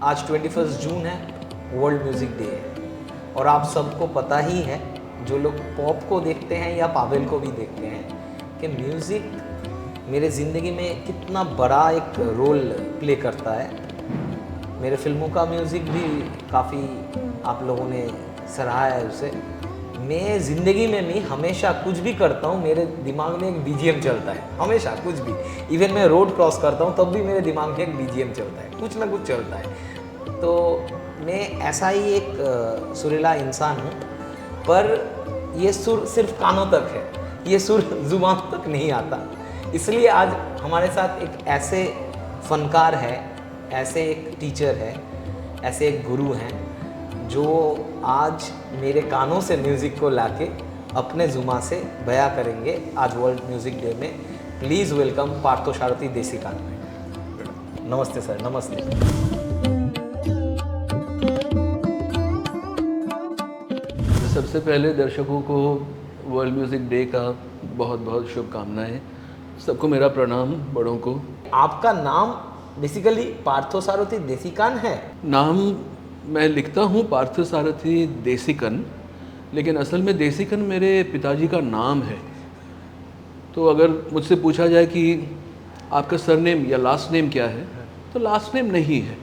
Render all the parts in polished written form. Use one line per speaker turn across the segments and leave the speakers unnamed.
आज 21 जून है, world music day है और आप सबको पता ही है, जो लोग पॉप को देखते हैं या पावेल को भी देखते हैं, कि म्यूज़िक मेरे ज़िंदगी में कितना बड़ा एक रोल प्ले करता है। मेरे फिल्मों का म्यूज़िक भी काफ़ी आप लोगों ने सराहा है उसे। मैं ज़िंदगी में भी हमेशा कुछ भी करता हूँ, मेरे दिमाग में एक बीजीएम चलता है, हमेशा कुछ भी। इवन मैं रोड क्रॉस करता हूँ तब भी मेरे दिमाग में एक बीजीएम चलता है, कुछ ना कुछ चलता है। तो मैं ऐसा ही एक सुरीला इंसान हूँ, पर ये सुर सिर्फ कानों तक है, ये सुर जुबान तक नहीं आता। इसलिए आज हमारे साथ एक ऐसे फनकार है, ऐसे एक टीचर है, ऐसे एक गुरु हैं, जो आज मेरे कानों से म्यूज़िक को लाके अपने जुबान से बयां करेंगे आज वर्ल्ड म्यूज़िक डे में। Please welcome Parthasarathy Desikan. नमस्ते सर। नमस्ते।
सबसे पहले दर्शकों को वर्ल्ड म्यूज़िक डे का बहुत बहुत शुभकामनाएं। सबको मेरा प्रणाम, बड़ों को।
आपका नाम बेसिकली पार्थसारथी देसिकन है?
नाम मैं लिखता हूँ पार्थसारथी देसिकन, लेकिन असल में देसिकन मेरे पिताजी का नाम है। तो अगर मुझसे पूछा जाए कि आपका सरनेम या लास्ट नेम क्या है, तो लास्ट नेम नहीं है।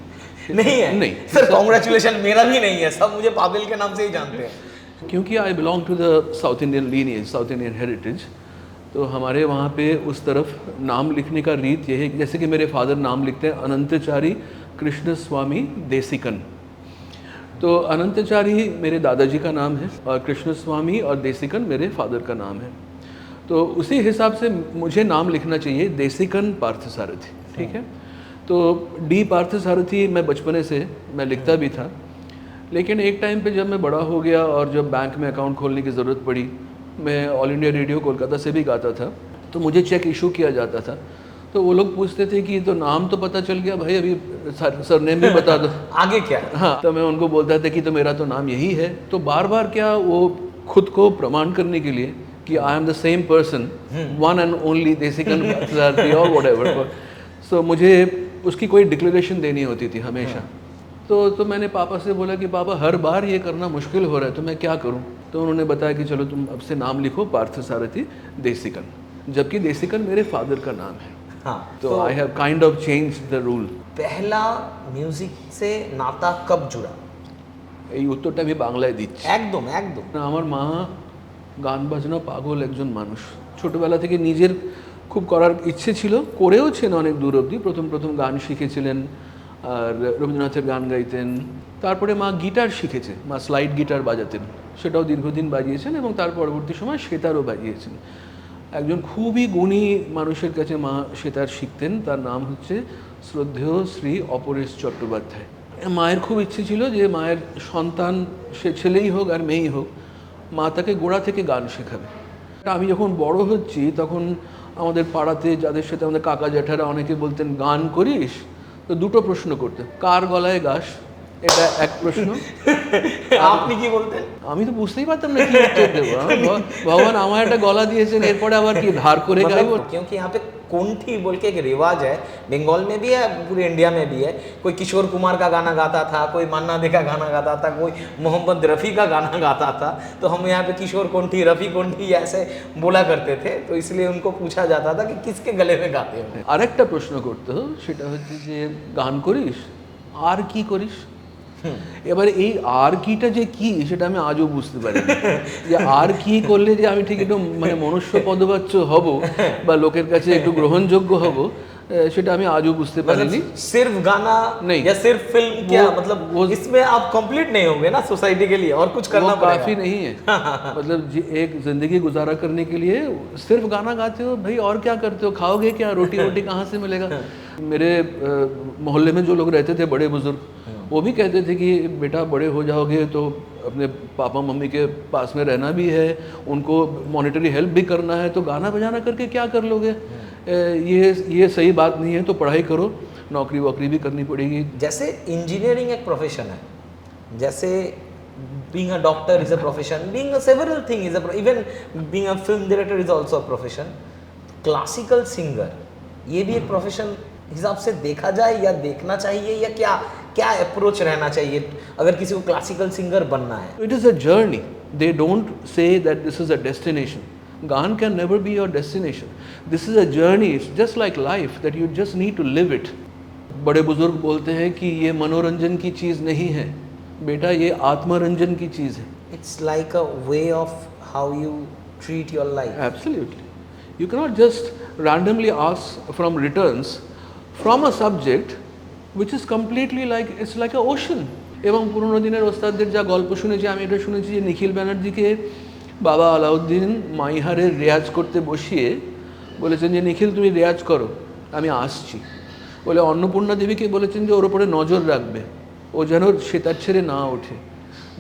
नहीं है?
नहीं
सर, कॉन्ग्रेचुलेशन। मेरा भी नहीं है, सब मुझे पावेल के नाम से ही जानते हैं।
क्योंकि I belong to the South Indian lineage, South Indian heritage. तो हमारे वहाँ पे उस तरफ नाम लिखने का रीत ये है कि जैसे कि मेरे फादर नाम लिखते हैं अनंतचारी कृष्ण स्वामी देसिकन। तो अनंतचारी मेरे दादाजी का नाम है और कृष्ण स्वामी और देसिकन मेरे फादर का नाम है। तो उसी हिसाब से मुझे नाम लिखना चाहिए देसिकन पार्थसारथी, ठीक है। तो डी पार्थसारथी मैं बचपने से मैं लिखता भी था, लेकिन एक टाइम पे जब मैं बड़ा हो गया और जब बैंक में अकाउंट खोलने की ज़रूरत पड़ी, मैं ऑल इंडिया रेडियो कोलकाता से भी गाता था, तो मुझे चेक इशू किया जाता था। तो वो लोग पूछते थे कि तो नाम तो पता चल गया भाई, अभी सरनेम भी बता दो।
आगे क्या?
हाँ, तो मैं उनको बोलता था कि तो मेरा तो नाम यही है। तो बार बार क्या वो खुद को प्रमाण करने के लिए कि I am the same person, one and only Desikan Parthasarathy और व्हाटएवर, सो मुझे उसकी कोई डिक्लेरेशन देनी होती थी हमेशा। तो मैंने पापा से बोला कि पापा हर बार ये करना मुश्किल हो रहा है, तो मैं क्या करूं? तो उन्होंने बताया कि चलो तुम अब से नाम लिखो पार्थसारथी देसिकन, जबकि देसिकन मेरे फादर का नाम है।
हाँ,
तो I have kind of change the rule.
पहला म्यूजिक से नाता कब जुड़ा?
এই উত্তরটা আমি বাংলায় দিচ্ছি।
একদম একদম।
আমার মা গান বাজনা পাগল একজন মানুষ। ছোটবেলা থেকে নিজের খুব করার ইচ্ছে ছিল, করেওছেন অনেক দূর অবধি। প্রথম গান শিখেছিলেন আর রবীন্দ্রনাথের গান গাইতেন। তারপরে মা গিটার শিখেছে, মা স্লাইড গিটার বাজাতেন, সেটাও দীর্ঘদিন বাজিয়েছেন এবং তার পরবর্তী সময় সেতারও বাজিয়েছেন। একজন খুবই গুণী মানুষের কাছে মা সেতার শিখতেন, তার নাম হচ্ছে শ্রদ্ধেয় শ্রী অপরেশ চট্টোপাধ্যায়। মায়ের খুব ইচ্ছে ছিল যে মায়ের সন্তান, সে ছেলেই হোক আর মেয়েই হোক, মা তাকে গোড়া থেকে গান শেখাবে। আমি যখন বড় হচ্ছি তখন আমাদের পাড়াতে যাদের সাথে আমাদের কাকা জ্যাঠারা অনেকে বলতেন গান করিস, তো দুটো প্রশ্ন করতেন, কার গলায় গাস, এটা এক প্রশ্ন।
আপনি কি বলতেন?
আমি তো বুঝতেই পারতাম না কি উত্তর দেবো। ভগবান আমার একটা গলা দিয়েছেন, এরপরে আবার কি ধার করে গাইবো?
क्योंकि यहाँ पे कोंठी बोल के एक रिवाज है, बंगाल में भी है, पूरे इंडिया में भी है। कोई किशोर कुमार का गाना गाता था, कोई मन्ना दे का गाना गाता था, कोई मोहम्मद रफ़ी का गाना गाता था। तो हम यहाँ पे किशोर कोंठी, रफ़ी कोंठी ऐसे बोला करते थे, तो इसलिए उनको पूछा जाता था कि किसके गले में गाते हो।
আরেকটা প্রশ্ন করতে हो, সেটা হচ্ছে যে গান করিস আর কি করিস। এবারে এই আর কিটা যে কি সেটা আমি আজও বুঝতে পারি যে আর কি করলে যে আমি ঠিক একটু মানে মনুষ্য পদবাচ্য হব বা লোকের কাছে একটু গ্রহণযোগ্য হব, সেটা আমি আজও বুঝতে পারিনি।
सिर्फ गाना नहीं या सिर्फ फिल्म, क्या मतलब इसमें आप कंप्लीट नहीं होंगे ना सोसाइटी के लिए, और कुछ करना पड़ेगा।
काफी नहीं है। मतलब एक जिंदगी गुजारा करने के लिए सिर्फ गाना गाते हो भाई, और क्या करते हो? खाओगे क्या? रोटी कहाँ से मिलेगा? मेरे मोहल्ले में जो लोग रहते थे, बड़े बुजुर्ग, वो भी कहते थे कि बेटा बड़े हो जाओगे तो अपने पापा मम्मी के पास में रहना भी है, उनको मॉनेटरी हेल्प भी करना है, तो गाना बजाना करके क्या कर लोगे? ये सही बात नहीं है, तो पढ़ाई करो, नौकरी वोकरी भी करनी पड़ेगी।
जैसे इंजीनियरिंग एक प्रोफेशन है, जैसे being a doctor is a profession, being a several thing is a even being a film director is also a profession, classical singer ये भी एक प्रोफेशन हिसाब से देखा जाए या देखना चाहिए, या क्या क्या अप्रोच रहना चाहिए अगर किसी को क्लासिकल सिंगर बनना है?
It is a journey. They don't say that this is a destination. Gaan can never be your destination. This is a journey. It's just like life that you just need to live it. बड़े बुजुर्ग बोलते हैं कि ये मनोरंजन की चीज़ नहीं है बेटा, ये आत्मरंजन की चीज़ है.
It's like a way of how you treat your life.
Absolutely. You cannot just randomly ask from returns from a subject which is completely like, it's like a ocean. এবং পুরোনো দিনের ওস্তাদদের যা গল্প শুনেছি, আমি এটা শুনেছি যে নিখিল ব্যানার্জিকে বাবা আলাউদ্দিন মাইহারের রেয়াজ করতে বসিয়ে বলেছেন যে নিখিল তুমি রেয়াজ করো, আমি আসছি বলে অন্নপূর্ণা দেবীকে বলেছেন যে ওর ওপরে নজর রাখবে, ও যেন সেতার ছেড়ে না ওঠে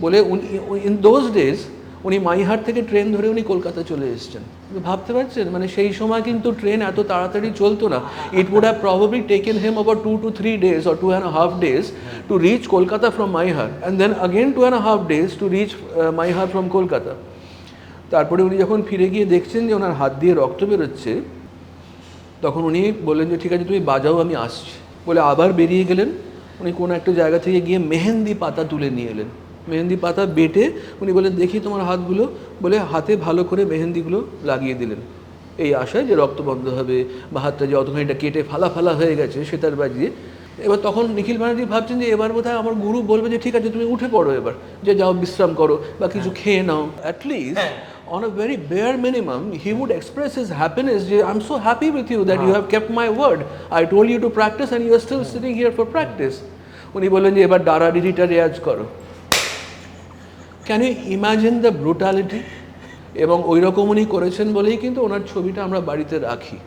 বলে ইন দোজ ডেজ উনি মাইহার থেকে ট্রেন ধরে উনি কলকাতা চলে এসেছেন. ভাবতে পারছেন মানে সেই সময় কিন্তু ট্রেন এত তাড়াতাড়ি চলতো না. It would have probably taken him about 2 to 3 days or 2.5 days to reach Kolkata from Maihar and then again 2.5 days to reach Maihar from Kolkata. তারপরে উনি যখন ফিরে গিয়ে দেখছেন যে ওনার হাত দিয়ে রক্ত বেরোচ্ছে তখন উনি বললেন যে ঠিক আছে তুমি বাজাও আমি আসছি বলে আবার বেরিয়ে গেলেন. উনি কোনো একটা জায়গা থেকে গিয়ে মেহেন্দি পাতা তুলে নিয়ে এলেন. মেহেন্দি পাতা বেটে উনি বলেন দেখি তোমার হাতগুলো, বলে হাতে ভালো করে মেহেন্দিগুলো লাগিয়ে দিলেন এই আশায় যে রক্ত বন্ধ হবে বা হাতটা যে অতখানিটা কেটে ফালা ফালা হয়ে গেছে সেটার বাজিয়ে. এবার তখন নিখিল ব্যানার্জি ভাবছেন যে এবার বোধহয় আমার গুরু বলবে যে ঠিক আছে তুমি উঠে পড়ো এবার, যে যাও বিশ্রাম করো বা কিছু খেয়ে নাও. At least on a very bare minimum he would express his happiness যে I'm so happy with you that you have kept my word, I told you to practice and you are still sitting here for practice. উনি বললেন যে এবার ডারাডিটা রেয়াজ করো. Can you imagine the brutality? এবং ওই রকম উনি করেছেন বলেই কিন্তু ওনার ছবিটা আমরা বাড়িতে রাখি.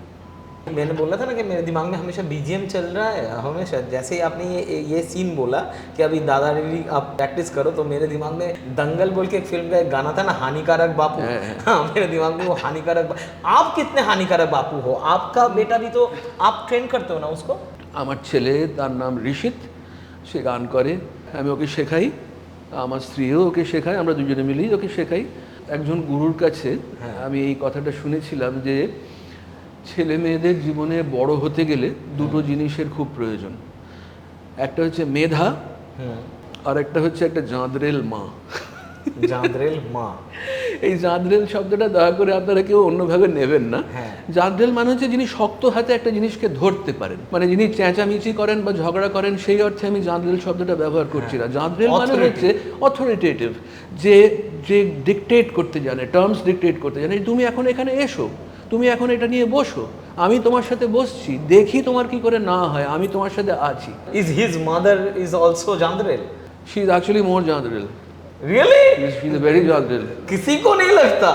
मैंने बोला था ना कि मेरे दिमाग में हमेशा बीजीएम चल रहा है हमेशा. जैसे ही आपने ये सीन बोला कि अभी दादाजी आप प्रैक्टिस करो तो मेरे दिमाग में दंगल बोल के एक फिल्म का एक गाना था ना, हानिकारक बापू. हाँ, मेरे दिमाग में वो हानिकारक आप कितने हानिकारक बापू हो? आपका बेटा भी तो आप ट्रेन करते हो ना उसको?
আমার ছেলে তার নাম ঋষিত, সে গান করে, আমি ওকে শেখাই, আমার স্ত্রীও ওকে শেখায়, আমরা দুজনে মিলেই ওকে শেখাই. একজন গুরুর কাছে আমি এই কথাটা শুনেছিলাম যে ছেলে মেয়েদের জীবনে বড় হতে গেলে দুটো জিনিসের খুব প্রয়োজন. একটা হচ্ছে মেধা আর একটা হচ্ছে একটা জাঁদরেল মা.
জাঁদরেল মা,
এই জাঁদরেল শব্দটা দয়া করে আপনারা কেউ অন্যভাবে নেবেন না. জাঁদরেল মানে হচ্ছে যিনি শক্ত হাতে একটা জিনিসকে ধরতে পারেন, মানে যিনি চেঁচামেচি করেন বা ঝগড়া করেন সেই অর্থে আমি জাঁদরেল শব্দটা ব্যবহার করছি না. জাঁদরেল মানে হচ্ছে অথরিটেটিভ, যে যে ডিকটেট করতে জানে, টার্মস ডিকটেট করতে জানে. তুমি এখন এখানে এসো, তুমি এখন এটা নিয়ে বসো, আমি তোমার সাথে বসছি, দেখি তোমার কি করে না হয়, আমি তোমার সাথে আছি.
Is his mother is also Jandrel?
She is actually more Jandrel.
Really?
She is very Jandrel.
किसी को नहीं लगता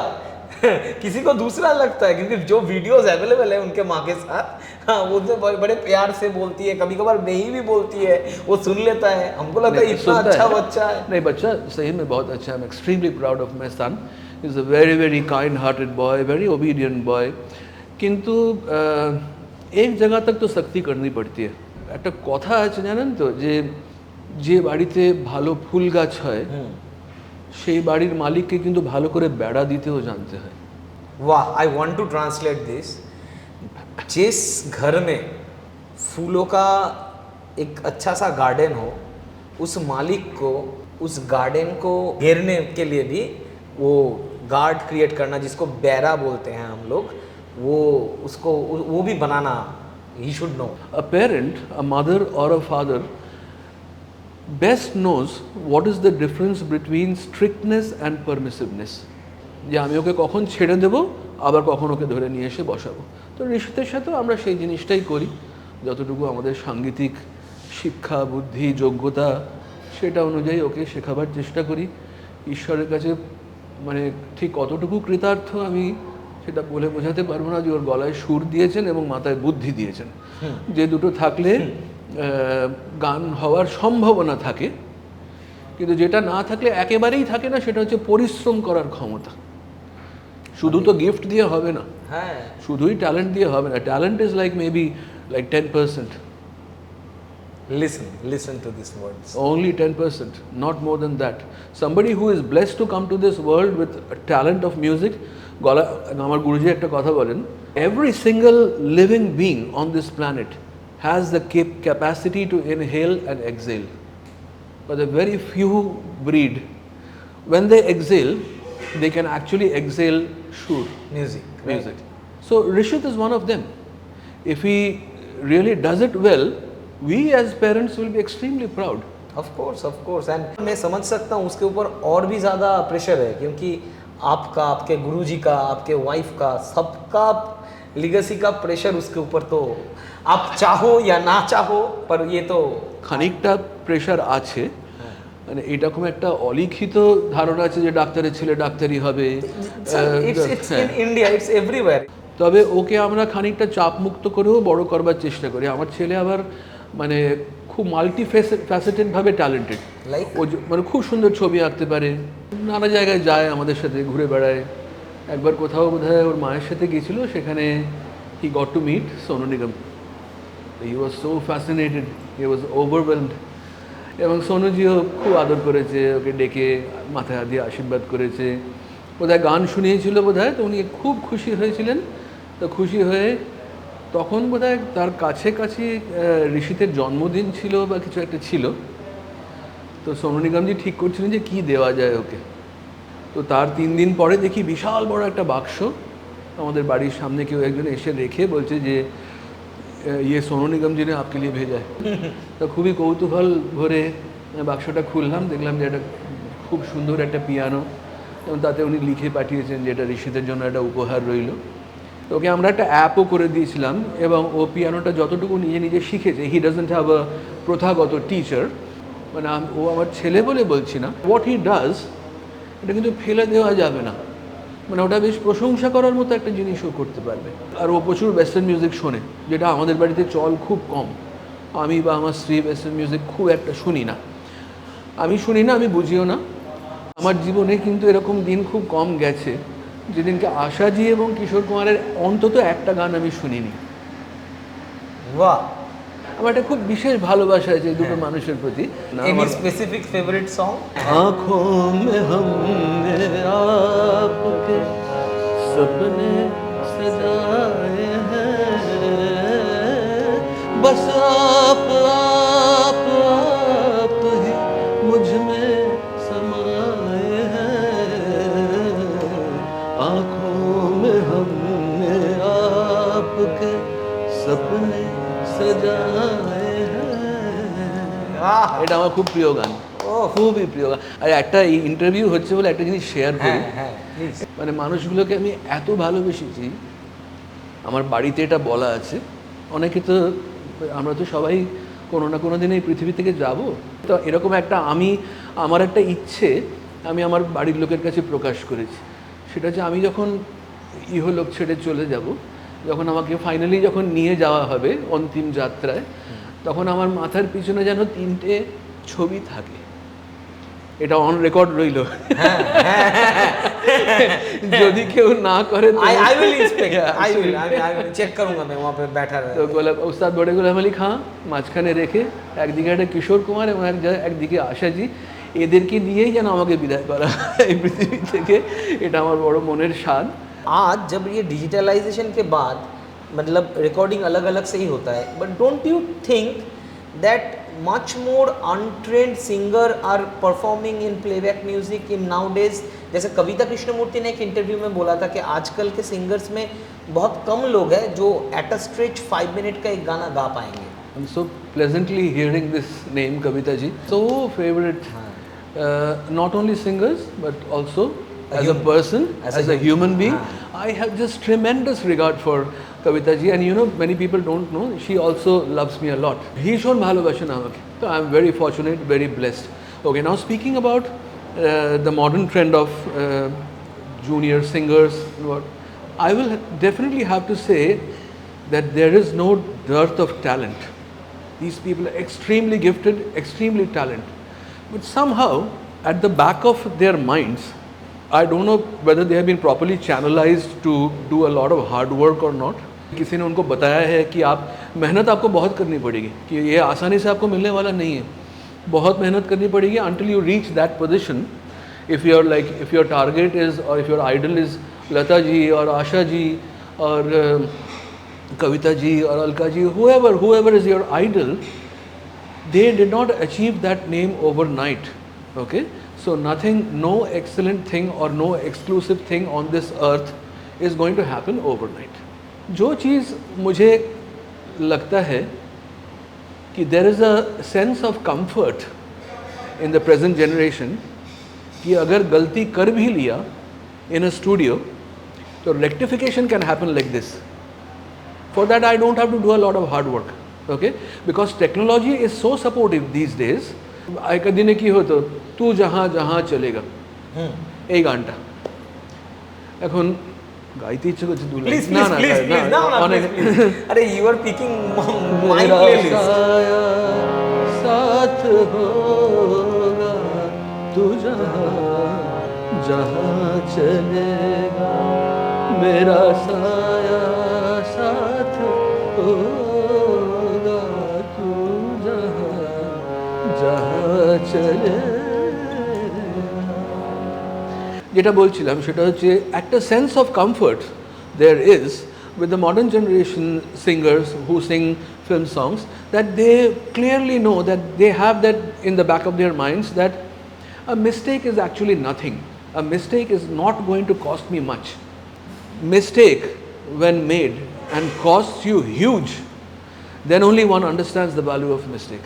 किसी को दूसरा लगता है क्योंकि जो वीडियोस अवेलेबल है उनके माँ के साथ, हाँ, वो तो बड़े प्यार से बोलती है, कभी कभार नहीं भी बोलती है, वो सुन लेता है. हमको लगता है इतना अच्छा बच्चा है.
नहीं, बच्चा सही में बहुत अच्छा है. I'm extremely proud of my son. He's a very very kind hearted boy, very obedient boy. কিন্তু एक जगह तक तो सख्ती करनी पड़ती है. একটা কথা আছে জানেন তো, যে যে বাড়িতে ভালো ফুল গাছ হয় সেই বাড়ির মালিককে কিন্তু ভালো করে বেড়া দিতেও জানতে হয়.
वाह, I want to translate this. जिस घर में फूलों का एक अच्छा सा गार्डन हो, उस मालिक को उस गार्डन को घेरने के लिए भी वो गार्ड क्रिएट करना, जिसको बैरा बोलते हैं हम लोग, वो उसको वो भी बनाना ही should know.
A parent, a mother or a father best knows what is the difference between strictness and permissiveness. যে আমি ওকে কখন ছেড়ে দেব আবার কখন ওকে ধরে নিয়ে এসে বসাবো. তো ঋষিতের সাথেও আমরা সেই জিনিসটাই করি, যতটুকু আমাদের সাংগীতিক শিক্ষা, বুদ্ধি, যোগ্যতা সেটা অনুযায়ী ওকে শেখাবার চেষ্টা করি. ঈশ্বরের কাছে মানে ঠিক কতটুকু কৃতার্থ আমি সেটা বলে বোঝাতে পারবো না, যে ওর গলায় সুর দিয়েছেন এবং মাথায় বুদ্ধি দিয়েছেন, যে দুটো থাকলে গান হওয়ার সম্ভাবনা থাকে. কিন্তু যেটা না থাকলে একেবারেই থাকে না, সেটা হচ্ছে পরিশ্রম করার ক্ষমতা. শুধু তো গিফট দিয়ে হবে না,
হ্যাঁ,
শুধুই ট্যালেন্ট দিয়ে হবে না. Talent is like maybe like 10%.
Listen to these words.
Only 10%, not more than that. Somebody who is blessed to come to this world with a talent of music, গলা আমার গুরুজি একটা কথা বলেন, every single living being on this planet has the capacity to inhale and exhale. but the very few breed, when they exhale, they can actually exhale sure
Music. Right?
music. So Rishit is one of them. If he really does it well, we as parents will be extremely proud.
Of course and मैं समझ सकता हूँ उसके ऊपर और भी ज़्यादा pressure है, क्योंकि आपका, आपके गुरुजी का, आपके वाइफ का, सबका लिगेसी का प्रेशर उसके ऊपर, तो आप चाहो या ना चाहो पर ये तो
খানিকটা প্রেশার আছে, মানে এরকম একটা অলিখিত ধারণা আছে যে ডাক্তারের ছেলে ডাক্তারই হবে।
It's in India, it's everywhere.
তবে ওকে আমরা খানিকটা চাপ মুক্ত করেও বড় করবার চেষ্টা করি। আমার ছেলে আবার মানে খুব মাল্টি ফ্যাসেটেড ভাবে ট্যালেন্টেড,
লাইক
ও মানে খুব সুন্দর ছবি আঁকতে পারে, নানা জায়গায় যায়, আমাদের সাথে ঘুরে বেড়ায়। একবার কোথাও বোধহয় ওর মায়ের সাথে গিয়েছিল, সেখানে he got to meet Sonu Nigam. He was so fascinated, he was overwhelmed. এবং সোনুজিও খুব আদর করেছে, ওকে ডেকে মাথায় হাত দিয়ে আশীর্বাদ করেছে, বোধহয় গান শুনিয়েছিল বোধহয়, তো উনি খুব খুশি হয়েছিলেন। তো খুশি হয়ে তখন বোধহয় তার কাছে ঋষিতের জন্মদিন ছিল বা কিছু একটা ছিল, তো সোনু নিগমজি ঠিক করছিলেন যে কী দেওয়া যায় ওকে। তো তার 3 দিন পরে দেখি বিশাল বড় একটা বাক্স আমাদের বাড়ির সামনে কেউ একজন এসে রেখে বলছে যে ইয়ে সোনু নিগম জি ने आपके लिए भेजा है। তো খুবই কৌতূহল ভরে বাক্সটা খুললাম, দেখলাম যে এটা খুব সুন্দর একটা পিয়ানো, এবং তাতে উনি লিখে পাঠিয়েছেন যে এটা ঋষিতের জন্য একটা উপহার রইল। তো ওকে আমরা একটা অ্যাপও করে দিয়েছিলাম, এবং ও পিয়ানোটা যতটুকু নিজে নিজে শিখেছে, হি ডাজন্ট হ্যাভ আ প্রথাগত টিচার, মানে ও আমার ছেলে বলে বলছি না, হোয়াট হি ডাজ এটা কিন্তু ফেলে দেওয়া যাবে না, মানে ওটা বেশ প্রশংসা করার মতো একটা জিনিসও করতে পারবে। আর ও প্রচুর ওয়েস্টার্ন মিউজিক শোনে, যেটা আমাদের বাড়িতে চল খুব কম। আমি বা আমার স্ত্রী ওয়েস্টার্ন মিউজিক খুব একটা শুনি না, আমি শুনি না, আমি বুঝিও না। আমার জীবনে কিন্তু এরকম দিন খুব কম গেছে যেদিনকে আশাজি এবং কিশোর কুমারের অন্তত একটা গান আমি শুনিনি।
वाह,
আমার একটা খুব বিশেষ ভালোবাসা আছে এই দুটো মানুষের প্রতি।
Any specific favourite song?
आँखों में हमने आपके सपने सजाए हैं, बस आप ही मुझ में समाए हैं, आँखों में हमने आपके सपने सजाए हैं। এটা আমার খুব প্রিয় গান, খুবই প্রিয় গান। আর একটা ইন্টারভিউ হচ্ছে বলে একটা জিনিস শেয়ার করি, মানে মানুষগুলোকে আমি এত ভালোবেসেছি, আমার বাড়িতে এটা বলা আছে। অনেকে তো, আমরা তো সবাই কোনো না কোনো দিন এই পৃথিবী থেকে যাব, তো এরকম একটা আমার একটা ইচ্ছে আমি আমার বাড়ির লোকের কাছে প্রকাশ করেছি। সেটা হচ্ছে আমি যখন ইহলোক ছেড়ে চলে যাব, যখন আমাকে ফাইনালি যখন নিয়ে যাওয়া হবে অন্তিম যাত্রায়, তখন আমার মাথার পিছনে যেন 3টে ছবি থাকে। এটা অন রেকর্ড রইল, যদি কেউ না করে
I will inspect, I will check करूंगा मैं वहां पे बैठा रहे।
তো উস্তাদ বড়ে গোলাম আলী খাঁ মাঝখানে রেখে, একদিকে একটা কিশোর কুমার এবং একদিকে আশাজি, এদেরকে দিয়েই যেন আমাকে বিদায় করা এই পৃথিবী থেকে। এটা আমার বড় মনের স্বাদ।
आज जब ये डिजिटलाइजेशन के बाद मतलब रिकॉर्डिंग अलग अलग से ही होता है, but don't you think that much more untrained singer are performing in playback music in nowadays? जैसे कविता कृष्णमूर्ति ने एक इंटरव्यू में बोला था कि आजकल के सिंगर्स में बहुत कम लोग हैं जो एट अ स्ट्रेच 5 मिनट का एक गाना गा पाएंगे।
I'm so pleasantly hearing this name, Kavita ji. So favorite, not only singers but also as a person, as a human being. I have just tremendous regard for Kavita ji, and you know, many people don't know, she also loves me a lot. Bhishon bhalobashen amake. So I am very fortunate, very blessed. Okay, now speaking about the modern trend of junior singers, I will definitely have to say that there is no dearth of talent. These people are extremely gifted, extremely talented, but somehow at the back of their minds, I don't know whether they have been properly channelized to do a lot of hard work or not. किसी ने उनको बताया है कि आप मेहनत आपको बहुत करनी पड़ेगी, कि ये आसानी से आपको मिलने वाला नहीं है, बहुत मेहनत करनी पड़ेगी until you reach that position. If your target is, or if your idol is Lata ji or Asha ji or Kavita ji or Alka ji, whoever is your idol, they did not achieve that name overnight. Okay, so nothing, no excellent thing or no exclusive thing on this earth is going to happen overnight. जो चीज़ मुझे लगता है कि there is a sense of comfort in the present generation कि अगर गलती कर भी लिया in a studio, तो rectification can happen like this. For that I don't have to do a lot of hard work, okay? Because technology is so supportive these days. एक दिन की हो तो तू जहाँ जहाँ चलेगा এই গানটা এখন গাইতে ইচ্ছে করছে দু line
Please, please, please, please, no, no,
অনেক
please, please. अरे you are picking my
मेरा
playlist.
साया साथ होगा तू जहाँ जहाँ चलेगा मेरा साया साथ होगा तू जहाँ जहाँ चलेगा যেটা বলছিলাম সেটা হচ্ছে একটা sense of comfort there is with the modern generation singers who sing film songs, that they clearly know that they have that in the back of their minds that a mistake is actually nothing. A mistake is not going to cost me much. Mistake when made and costs you huge, then only one understands the value of mistake.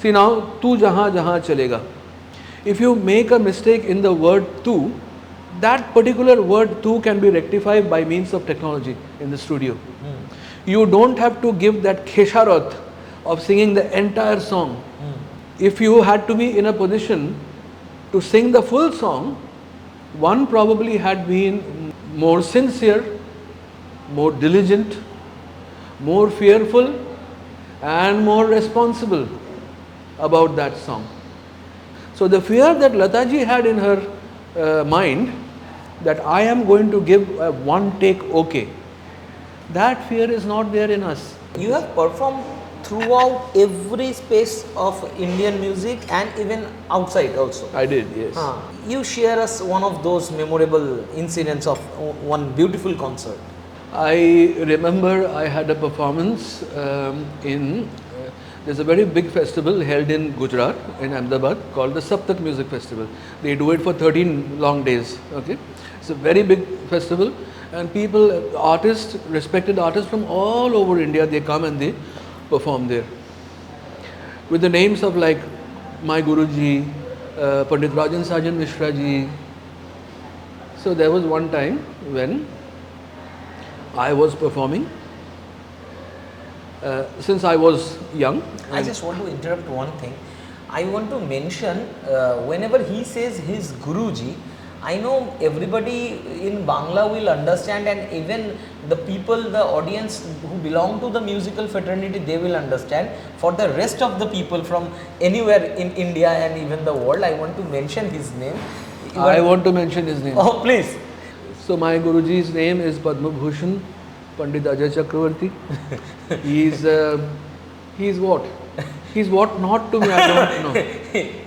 See now, tu jahan jahan chalega. If you make a mistake in the word tu, that particular word tu can be rectified by means of technology in the studio. You don't have to give that khesharat of singing the entire song. If you had to be in a position to sing the full song, one probably had been more sincere, more diligent, more fearful and more responsible about that song. So the fear that Lata ji had in her mind that I am going to give a one take okay, that fear is not there in us.
You have performed throughout every space of Indian music and even outside also.
I did, yes.
You share us one of those memorable incidents of one beautiful concert.
I remember I had a performance in there's a very big festival held in Gujarat, in Ahmedabad, called the Saptak Music Festival. They do it for 13 long days. Okay, it's a very big festival, and people, artists, respected artists from all over India, they come and they perform there. With the names of like my Guruji, Pandit Rajan Sajan Mishra ji. So there was one time when I was performing. Since I was young.
I just want to interrupt one thing. I want to mention whenever he says his Guruji, I know everybody in Bangla will understand, and even the people, the audience who belong to the musical fraternity, they will understand. For the rest of the people from anywhere in India and even the world, I want to mention his name.
I want to mention his name.
Oh, please.
So my Guruji's name is Padma Bhushan Pandit Ajay Chakravarti. He's what? He's what not to me, I don't know.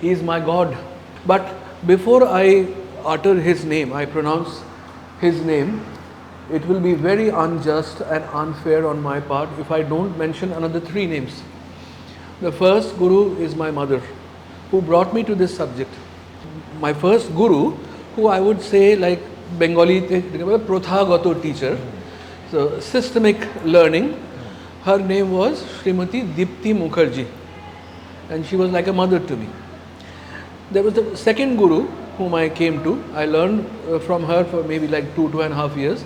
He's my God. But before I utter his name, I pronounce his name, it will be very unjust and unfair on my part if I don't mention another three names. The first Guru is my mother, who brought me to this subject. My first Guru, who I would say like Bengali, Prothagato teacher, so systemic learning, her name was Srimati Dipti Mukherjee, and she was like a mother to me. There was the second Guru whom I came to. I learned from her for maybe like 2.5 years.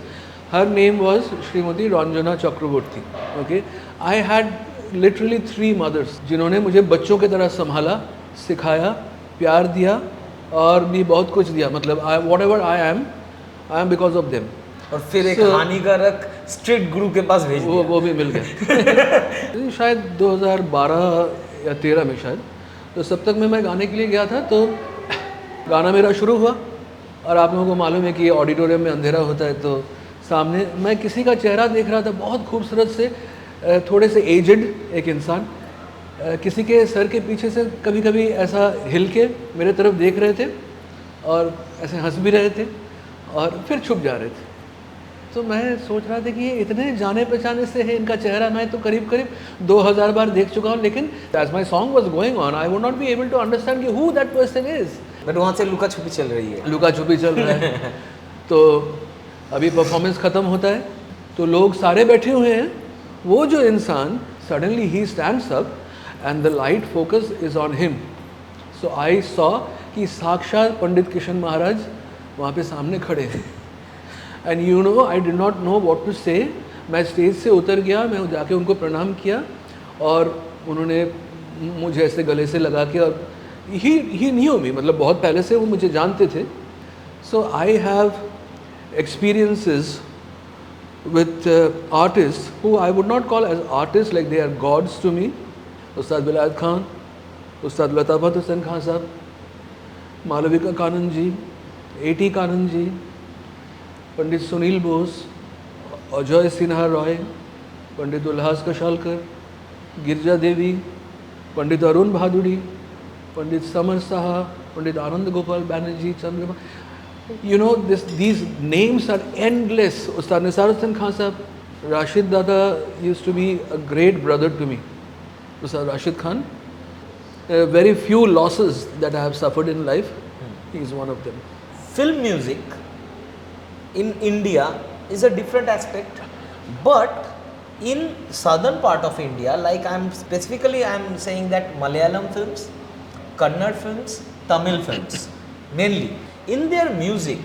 Her name was Srimati Ranjana Chakraborty. Okay, I had literally 3 mothers जिन्होंने मुझे बच्चों की तरह संभाला, सिखाया, प्यार दिया और भी बहुत कुछ दिया. मतलब whatever I am because of them.
और फिर एक हानिकारक स्ट्रीट गुरु के पास भेज दिया.
वो भी मिल गया. शायद 2012 या 13 में शायद, तो सप्तक में मैं गाने के लिए गया था. तो गाना मेरा शुरू हुआ और आप लोगों को मालूम है कि ऑडिटोरियम में अंधेरा होता है, तो सामने मैं किसी का चेहरा देख रहा था, बहुत खूबसूरत से, थोड़े से एजड एक इंसान, किसी के सर के पीछे से कभी कभी ऐसा हिल के मेरे तरफ देख रहे थे और ऐसे हंस भी रहे थे और फिर छुप जा रहे थे. तो मैं सोच रहा था कि ये इतने जाने पहचाने से है, इनका चेहरा मैं तो करीब करीब 2000 बार देख चुका हूँ, लेकिन as my song was going on I would not be able to understand कि who that person is.
But वहाँ से लुका छुपी चल रही है।
लुका छुपी चल रहा है। तो अभी परफॉर्मेंस ख़त्म होता है तो लोग सारे बैठे हुए हैं, वो जो इंसान suddenly he stands up and the light focus is on him. So I saw कि साक्षात पंडित किशन महाराज वहाँ पे सामने खड़े हैं। And you know I did not know what to say. मैं स्टेज से उतर गया, मैं जाके उनको प्रणाम किया और उन्होंने मुझे ऐसे गले से लगा के, और ही न्यू मी, मतलब बहुत पहले से वो मुझे जानते थे। So I have experiences with artists who I would not call as artists, like they are gods to me. Ustad Bilal Khan, Ustad Latapat Hussain Khan Sahab, Malavika Kanand ji, A.T. Kanand ji, Pandit Sunil Bose, Ajoy Sinha Roy, Pandit Ulhas Kashalkar, Girja Devi, Pandit Arun Bhaduri, Pandit Samar Saha, Pandit Anand Gopal Banerjee, Chandra. You know, these names are endless. Ustad Nisar Hussain Khan Sahab, Rashid Dada used to be a great brother to me. Ustad Rashid Khan. Very few losses that I have suffered in life. He is one of them.
Film music in India is a different aspect, but in southern part of India, like I'm saying that Malayalam films, Kannada films, Tamil films, mainly. In their music,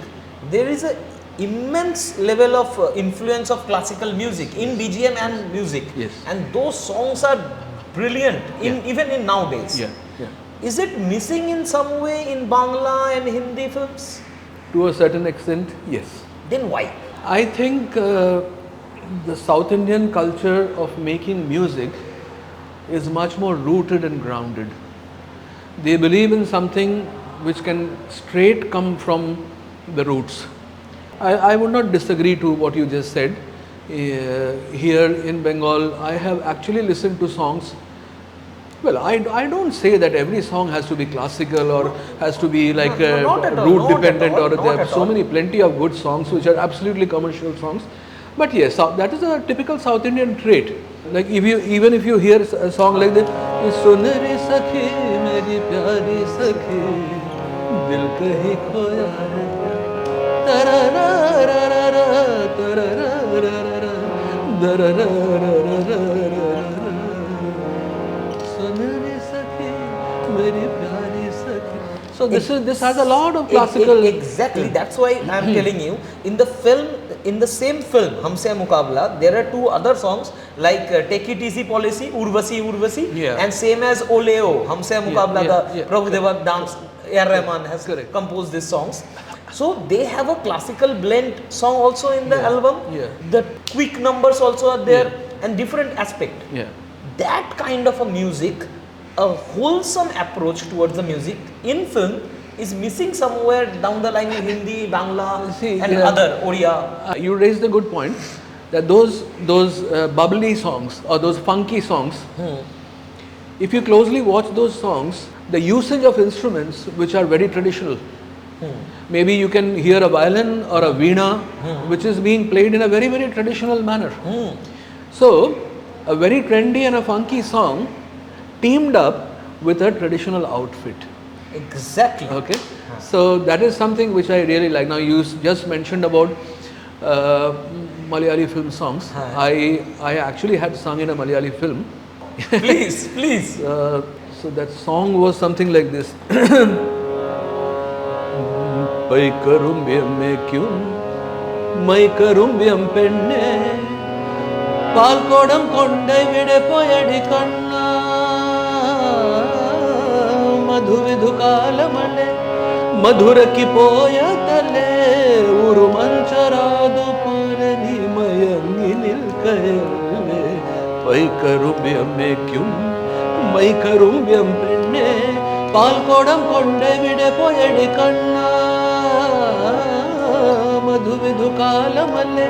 there is an immense level of influence of classical music in BGM and music.
Yes.
And those songs are brilliant, even in nowadays.
Yeah, yeah.
Is it missing in some way in Bangla and Hindi films?
To a certain extent, yes.
Then why?
I think the South Indian culture of making music is much more rooted and grounded. They believe in something which can straight come from the roots. I would not disagree to what you just said. Here in Bengal, I have actually listened to songs. Well, I don't say that every song has to be classical or has to be like
not at all,
root
not at
dependent,
all,
or
not
there are
at
so
all.
many plenty of good songs which are absolutely commercial songs. But yes, that is a typical South Indian trait. Like even if you hear a song like that, "Sun re sakhi meri pyari sakhi, dil kahi khoya hai, tararararara, tararararara, dararararara, sun re sakhi meri pyari sakhi." So this has a lot of classical.
Exactly. That's why I'm telling you, in the same film Humse Mukabla, there are two other songs like Take It Easy Policy, Urvasi Urvasi,
Yeah.
and same as Oleo Humse Mukabla, the Prabhudeva dance, A.R. Rahman has
Correct.
composed these songs. So they have a classical blend song also in the album.
Yeah.
The quick numbers also are there, and different aspect.
Yeah.
That kind of a music, a wholesome approach towards the music in film is missing somewhere down the line in Hindi, Bangla,
See,
and
yeah.
other Oriya.
You raised a good point that those bubbly songs or those funky songs, if you closely watch those songs, the usage of instruments which are very traditional. Maybe you can hear a violin or a veena which is being played in a very, very traditional manner. So, a very trendy and a funky song teamed up with a traditional outfit.
Exactly.
Okay, so that is something which I really like. Now you just mentioned about Malayali film songs. I actually had sung in a Malayali film.
Please, please.
So that song was something like this. Pai karumbiyam me kyun, mai karumbiyam penne, palkodam kondai vide poyadi kanna, madhu vidukalamale, madhuraki poyatale, urumancharadu purani mayangi nilkayale, pai karumbiyam me kyun, mai karumbiyam penne, palkodam kondai vide poyadi kanna, madhu vidukalamale,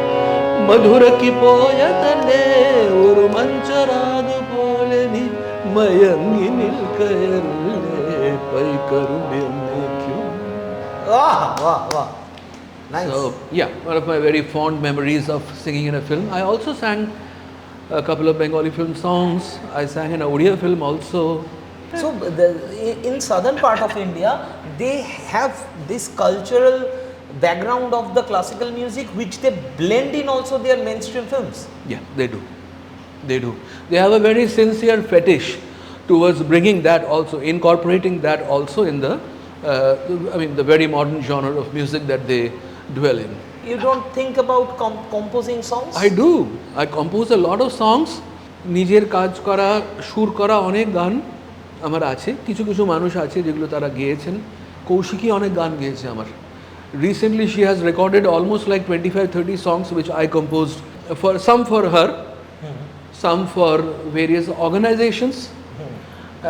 madhuraki poyatale, urumancharadu poleni mayangi nilkayale, pai karumbiyam me kyun.
Wow, wow, wow. Nice.
So yeah, one of my very fond memories of singing in a film. I also sang a couple of Bengali film songs. I sang in a Odia film also.
So in southern part of India, they have this cultural background of the classical music, which they blend in also their mainstream films.
Yeah, they do. They do. They have a very sincere fetish towards bringing that also, incorporating that also in the, the very modern genre of music that they dwell in.
You don't think about composing songs?
I do. I compose a lot of songs. নিজের কাজ করা সুর করা অনেক গান আমার আছে, কিছু কিছু মানুষ আছে যেগুলো তারা গেয়েছেন। কৌশিকী অনেক গান গেয়েছে আমার। Recently she has recorded almost like 25-30 songs which I composed, for some for her, some for various organizations,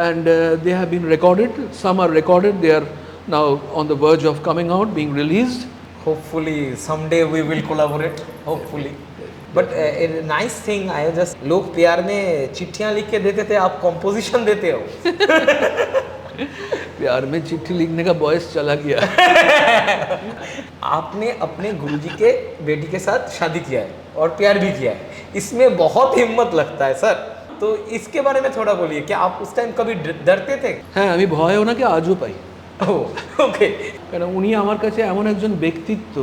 and they have been recorded. Some are recorded, they are now on the verge of coming out, being released.
Hopefully someday we will collaborate, hopefully. But a nice thing, I just, लोग प्यार में चिट्ठियाँ लिख के देते थे, आप composition देते हो।
प्यार में चिट्ठी लिखने का बॉयस चला गया।
आपने अपने गुरुजी के बेटी के साथ शादी किया है और प्यार भी किया है, इसमें बहुत हिम्मत लगता है सर। तो इसके बारे में थोड़ा बोलिए, क्या आप उस टाइम कभी डरते थे?
হ্যাঁ, আমি ভয় ওনাকে আজও পাই।
ওকে,
কারণ উনি আমার কাছে এমন একজন ব্যক্তিত্ব,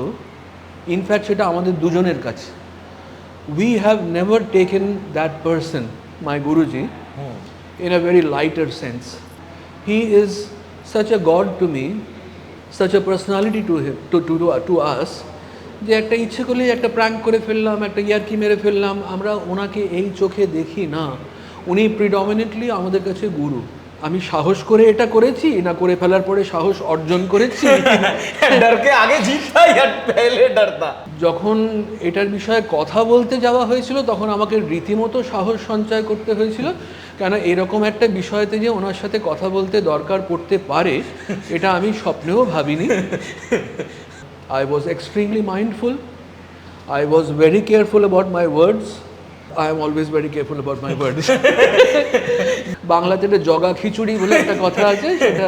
ইনফ্যাক্ট সেটা আমাদের দুজনের কাছে। We have never taken that person, my Guruji, in a very lighter sense. He is such a god to me, such a personality to him, to us, যে একটা ইচ্ছে করলে একটা প্র্যাঙ্ক করে ফেললাম, একটা ইয়ার্কি মেরে ফেললাম, আমরা ওনাকে এই চোখে দেখি না। উনি প্রিডমিনেন্টলি আমাদের কাছে গুরু। আমি সাহস করে এটা করেছি না করে ফেলার পরে সাহস অর্জন করেছি?
डर के आगे जीतता या पहले डरता?
যখন এটার বিষয়ে কথা বলতে যাওয়া হয়েছিল তখন আমাকে রীতিমতো সাহস সঞ্চয় করতে হয়েছিল, কেন এরকম একটা বিষয়তে যে ওনার সাথে কথা বলতে দরকার পড়তে পারে এটা আমি স্বপ্নেও ভাবিনি। I was extremely mindful. I was very careful about my words. I am always very careful about my words. বাংলাতে একটা জগা খিচুড়ি বলে একটা কথা আছে, সেটা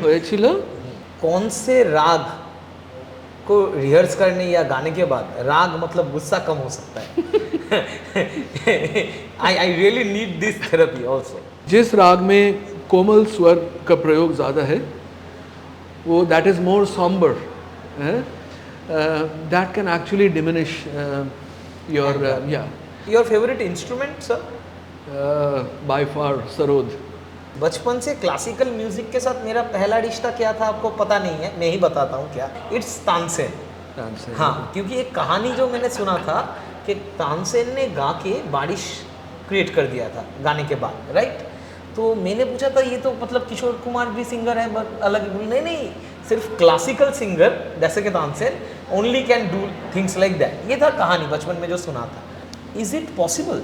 হয়েছিল।
कौन से राग को रिहर्स करने या गाने के बाद राग मतलब गुस्सा कम हो सकता है? I really need this therapy also.
जिस राग में कोमल स्वर का प्रयोग ज़्यादा है वो that is more somber, that can actually diminish your yeah.
Your favorite instrument, sir?
By far sarod.
बचपन से क्लासिकल म्यूजिक के साथ मेरा पहला रिश्ता क्या था आपको पता नहीं है, मैं ही बताता हूँ क्या। इट्स तानसेन। हाँ, क्योंकि एक कहानी जो मैंने सुना था कि तानसेन ने गा के बारिश क्रिएट कर दिया था गाने के बाद, राइट? तो मैंने पूछा था ये तो मतलब किशोर कुमार भी सिंगर है बट अलग, नहीं, सिर्फ क्लासिकल सिंगर जैसे कि Tansen only can do things like that. ये था कहानी बचपन में जो सुना था। Is it possible?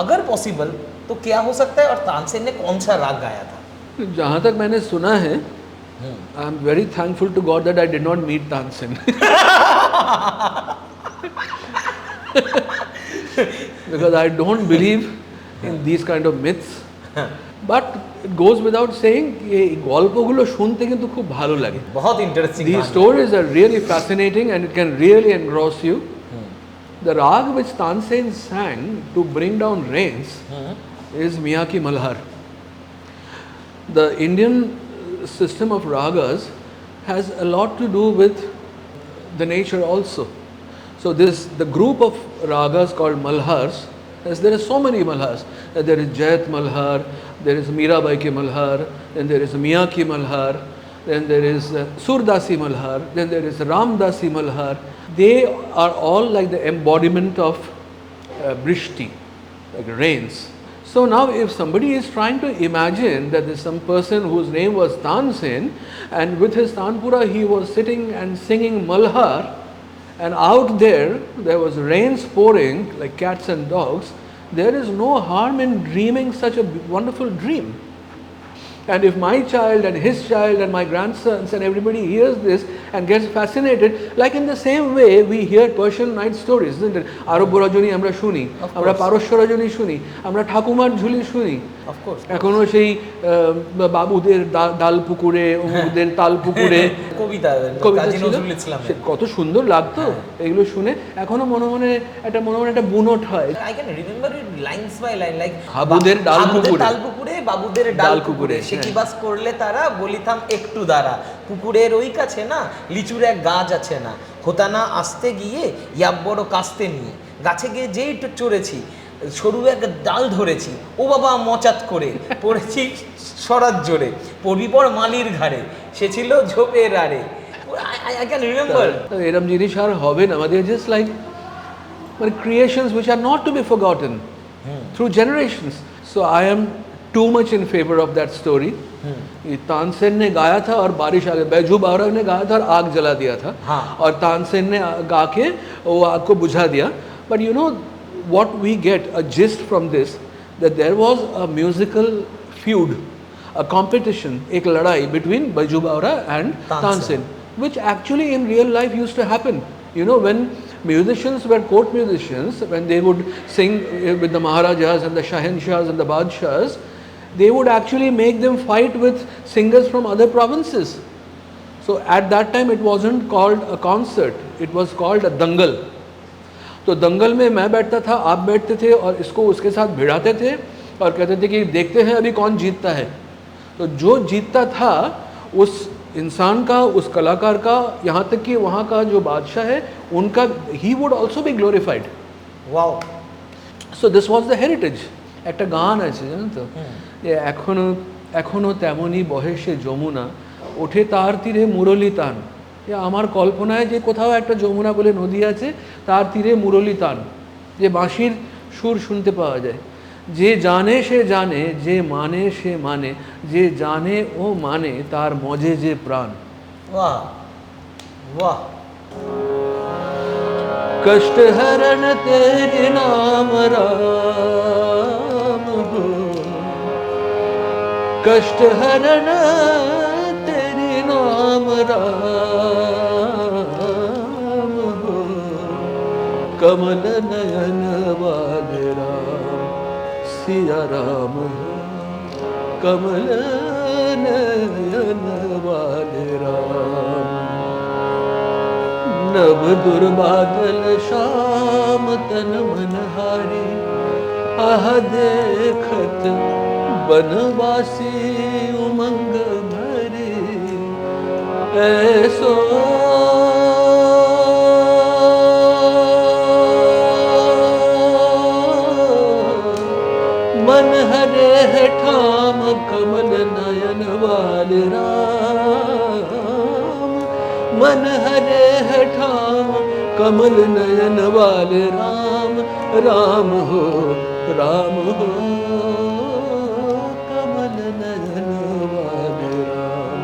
अगर पॉसिबल तो क्या हो सकता है, और तानसेन ने कौन सा राग गाया था?
जहाँ तक मैंने सुना है, I am very thankful to God that I did not meet Tansen, because I don't believe in these kind of myths. But it goes without saying এই গল্পগুলো শুনতে কিন্তু খুব ভালো লাগে।
बहुत interesting.
These stories are really fascinating and it can really engross you. The rag which Tansen sang to bring down rains is Miyaki Malhar. The Indian system of ragas has a lot to do with the nature also. So the group of ragas called Malhars, as there are so many Malhars. There is Jayat Malhar, there is Mirabai ki Malhar, then there is Miyaki Malhar, then there is Surdasi Malhar, then there is Ramdasi Malhar. They are all like the embodiment of Brishti, like rains. So now if somebody is trying to imagine that there's some person whose name was Tansen and with his Tanpura he was sitting and singing Malhar, and out there was rains pouring like cats and dogs, there is no harm in dreaming such a wonderful dream. And if my child and his child and my grandsons and everybody hears this and gets fascinated, like in the same way we hear Persian night stories, isn't it? Arab Rajani আমরা শুনি, আমরা পারস্য রজনী শুনি, আমরা ঠাকুমার ঝুলি শুনি।
Of course.
এখনো সেই বাবুদের ডাল পুকুরে, অমুকদের তাল পুকুরে
কবিতা কাজী
ছিল,
নজরুল ইসলামের।
সে কত সুন্দর লাগতো এগুলো শুনে। এখনো মনে মনে একটা বুনট হয়।
I can remember it lines by line, like
হাবুদের ডাল পুকুরে,
তাল পুকুরে, বাবুদের ডাল পুকুরে, সে কি বাস করলে তারা, বলিতাম একটু দাঁড়া, পুকুরের ওই কাছে না লিচুর এক গাছ আছে না, হতা না আসতে গিয়ে ইয়াব বড় কাস্তে নিয়ে, গাছে গিয়ে যেই একটু চড়েছি, সরু এক ডাল ধরেছি, ও বাবা মচাত করে পড়েছি সরাত জোরে, পড়বি পর মালির ঘাড়ে, সে ছিল ঝোপের আড়ে। I can remember.
এরম জিনিস আর হবে না, আমাদের জাস্ট লাইক মানে creations which are not to be forgotten through generations. So I am too much in favor of that story. Tansen ने गाया था और बारिश आ गई, बैजू बावरा ने गाया था और आग जला दिया था, और तानसेन ने गा के वो आग को बुझा दिया। But you know what we get a gist from this, that there was a musical feud, a competition, एक लड़ाई between Baiju Bawra and Tansen, which actually in real life used to happen. You know, when musicians were court musicians, when they would sing with the Maharajas and the Shahenshahs and the Badshahs, they would actually make them fight with singers from other provinces. So at that time it wasn't called a concert, it was called a dangal. तो दंगल में मैं बैठता था, आप बैठते थे और इसको उसके साथ भिड़ाते थे और कहते थे कि देखते हैं अभी कौन जीतता है। तो जो जीतता था उस इंसान का, उस कलाकार का, यहाँ तक कि वहाँ का जो बादशाह है उनका, he would also be glorified.
Wow.
So this was the heritage. একটা গান আছে জানেন তো, যে এখনো এখনো তেমনই বহে সে যমুনা, ওঠে তার তীরে মুরলী তান। যে আমার কল্পনায় যে কোথাও একটা যমুনা বলে নদী আছে, তার তীরে মুরলী তান, যে বাঁশির সুর শুনতে পাওয়া যায়। যে জানে সে জানে, যে মানে সে মানে, যে জানে ও মানে, তার মজে যে প্রাণ।
वाह वाह।
कष्ट हरण तेरे नाम राम हो, कष्ट हरण तेरे नाम राम हो, कमल नयन वाले राम सिया राम हो, कमल नयन वाले राम। नभ दुर्बादल श्याम तन मन हारी, आह देखत बनवासी उमंग भरे, ऐसो मन हरे है ठाम कमल नयन वाल राम, मन हरे है ठाम कमल नयन वाल राम, राम हो राम हो, कमल नयन वाल राम